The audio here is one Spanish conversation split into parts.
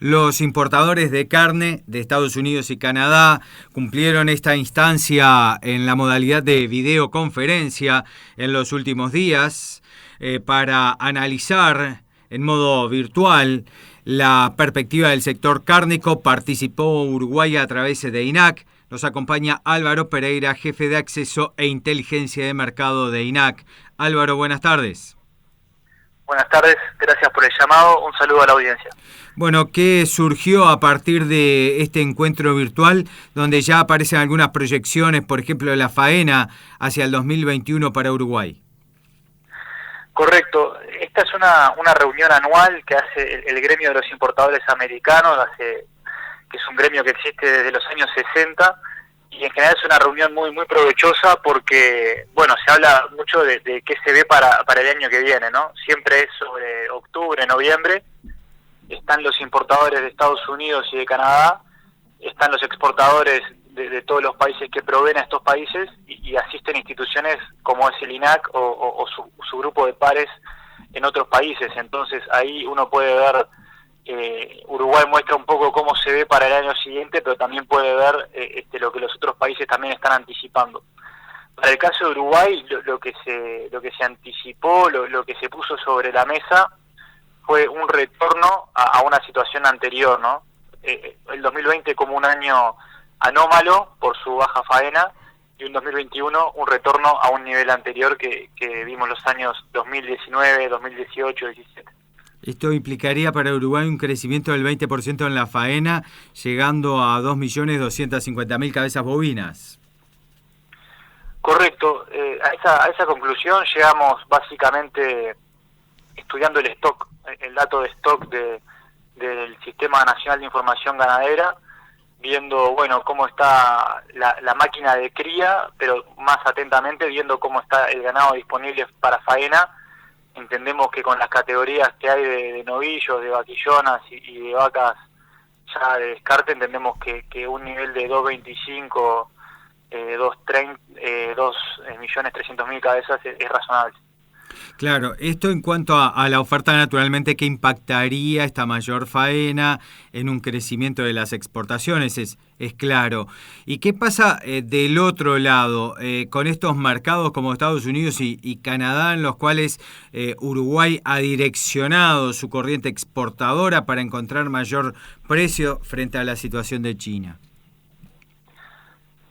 Los importadores de carne de Estados Unidos y Canadá cumplieron esta instancia en la modalidad de videoconferencia en los últimos días para analizar en modo virtual la perspectiva del sector cárnico. Participó Uruguay a través de INAC. Nos acompaña Álvaro Pereira, jefe de acceso e inteligencia de mercado de INAC. Álvaro, buenas tardes. Buenas tardes, gracias por el llamado, un saludo a la audiencia. Bueno, ¿qué surgió a partir de este encuentro virtual donde ya aparecen algunas proyecciones, por ejemplo, de la faena hacia el 2021 para Uruguay? Correcto, esta es una reunión anual que hace el gremio de los importadores americanos, que es un gremio que existe desde los años 60, y en general es una reunión muy provechosa porque, bueno, se habla mucho de qué se ve para el año que viene, ¿no? Siempre es sobre octubre, noviembre. Están los importadores de Estados Unidos y de Canadá, están los exportadores de todos los países que proveen a estos países y asisten instituciones como es el INAC o su grupo de pares en otros países. Entonces ahí uno puede ver, Uruguay muestra un poco cómo se ve para el año siguiente, pero también puede ver lo que los otros países también están anticipando. Para el caso de Uruguay, lo que se anticipó, lo que se puso sobre la mesa fue un retorno a una situación anterior, ¿no? El 2020 como un año anómalo por su baja faena y un 2021 un retorno a un nivel anterior que vimos los años 2019, 2018, 2017. Esto implicaría para Uruguay un crecimiento del 20% en la faena, llegando a 2.250.000 cabezas bovinas. Correcto, a esa conclusión llegamos básicamente estudiando el stock, el dato de stock del Sistema Nacional de Información Ganadera, viendo, bueno, cómo está la máquina de cría, pero más atentamente viendo cómo está el ganado disponible para faena. Entendemos que con las categorías que hay de novillos, de vaquillonas y de vacas ya de descarte, entendemos que un nivel de 2.25, 2.300.000 cabezas es razonable. Claro, esto en cuanto a la oferta, naturalmente, ¿qué impactaría esta mayor faena en un crecimiento de las exportaciones? Es claro. ¿Y qué pasa del otro lado, con estos mercados como Estados Unidos y Canadá, en los cuales Uruguay ha direccionado su corriente exportadora para encontrar mayor precio frente a la situación de China?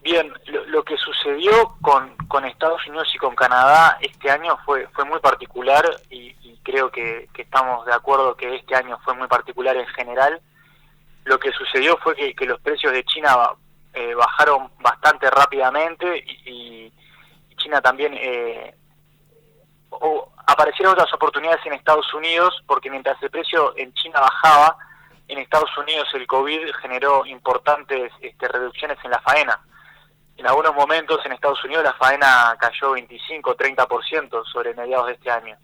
Bien, lo que sucedió con Estados Unidos y con Canadá este año fue muy particular y creo que estamos de acuerdo que este año fue muy particular en general. Lo que sucedió fue que los precios de China bajaron bastante rápidamente y China también aparecieron otras oportunidades en Estados Unidos porque mientras el precio en China bajaba, en Estados Unidos el COVID generó importantes reducciones en la faena. En algunos momentos en Estados Unidos la faena cayó 25-30% sobre mediados de este año.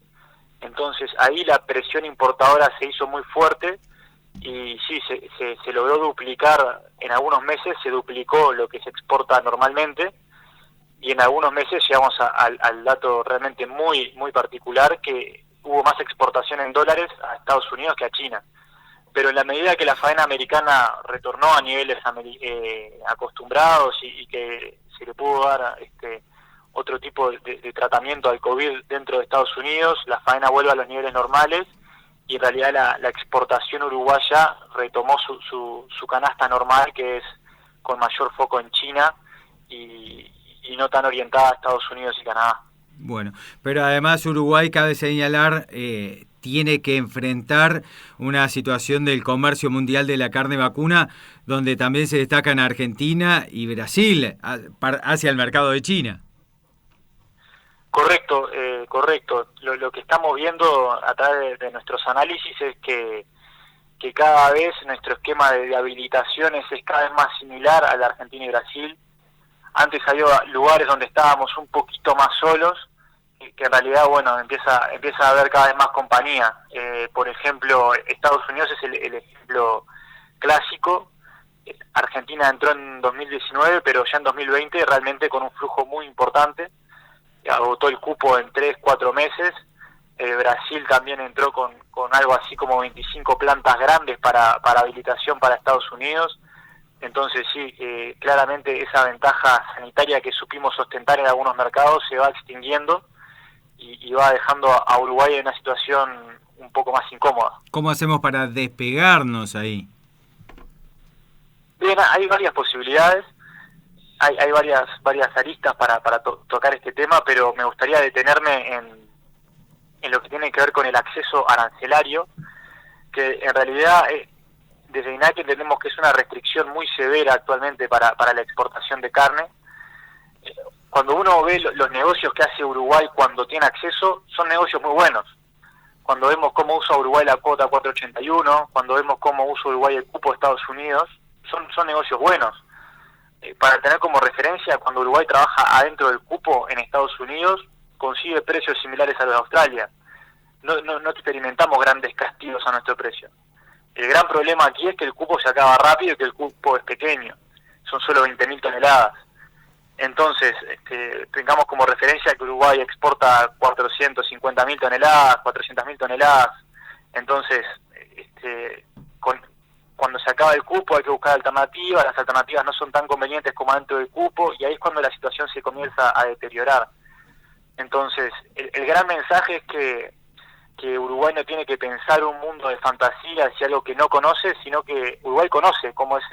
Entonces ahí la presión importadora se hizo muy fuerte y sí, se logró duplicar, en algunos meses se duplicó lo que se exporta normalmente y en algunos meses llegamos al dato realmente muy particular que hubo más exportación en dólares a Estados Unidos que a China. Pero en la medida que la faena americana retornó a niveles acostumbrados y que se le pudo dar otro tipo de tratamiento al COVID dentro de Estados Unidos, la faena vuelve a los niveles normales y en realidad la exportación uruguaya retomó su canasta normal, que es con mayor foco en China y no tan orientada a Estados Unidos y Canadá. Bueno, pero además Uruguay, cabe señalar, tiene que enfrentar una situación del comercio mundial de la carne vacuna, donde también se destacan Argentina y Brasil hacia el mercado de China. Correcto, correcto. Lo que estamos viendo a través de nuestros análisis es que cada vez nuestro esquema de habilitaciones es cada vez más similar al de Argentina y Brasil. Antes había lugares donde estábamos un poquito más solos, que en realidad, bueno, empieza a haber cada vez más compañía. Por ejemplo, Estados Unidos es el ejemplo clásico. Argentina entró en 2019, pero ya en 2020 realmente con un flujo muy importante. Agotó el cupo en 3-4 meses Brasil también entró con algo así como 25 plantas grandes para habilitación para Estados Unidos. Entonces sí, claramente esa ventaja sanitaria que supimos ostentar en algunos mercados se va extinguiendo y va dejando a Uruguay en una situación un poco más incómoda. ¿Cómo hacemos para despegarnos ahí? Bien, hay varias posibilidades, hay varias aristas para tocar este tema, pero me gustaría detenerme en lo que tiene que ver con el acceso arancelario, que en realidad desde INAC entendemos que es una restricción muy severa actualmente para la exportación de carne. Cuando uno ve los negocios que hace Uruguay cuando tiene acceso, son negocios muy buenos. Cuando vemos cómo usa Uruguay la cuota 481, cuando vemos cómo usa Uruguay el cupo de Estados Unidos, son negocios buenos. Para tener como referencia, cuando Uruguay trabaja adentro del cupo en Estados Unidos, consigue precios similares a los de Australia. No experimentamos grandes castigos a nuestro precio. El gran problema aquí es que el cupo se acaba rápido y que el cupo es pequeño. Son solo 20.000 toneladas. Entonces, tengamos como referencia que Uruguay exporta 450.000 toneladas, 400.000 toneladas. Entonces, cuando se acaba el cupo hay que buscar alternativas. Las alternativas no son tan convenientes como dentro del cupo y ahí es cuando la situación se comienza a deteriorar. Entonces, el gran mensaje es que Uruguay no tiene que pensar un mundo de fantasía hacia algo que no conoce, sino que Uruguay conoce cómo es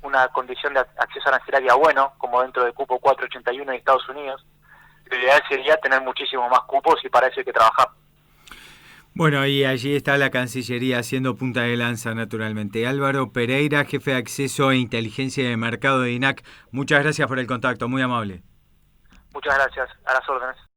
una condición de acceso arancelaria bueno, como dentro del cupo 481 de Estados Unidos. Lo ideal sería tener muchísimos más cupos y para eso hay que trabajar. Bueno, y allí está la Cancillería haciendo punta de lanza, naturalmente. Álvaro Pereira, jefe de Acceso e Inteligencia de Mercado de INAC, muchas gracias por el contacto, muy amable. Muchas gracias, a las órdenes.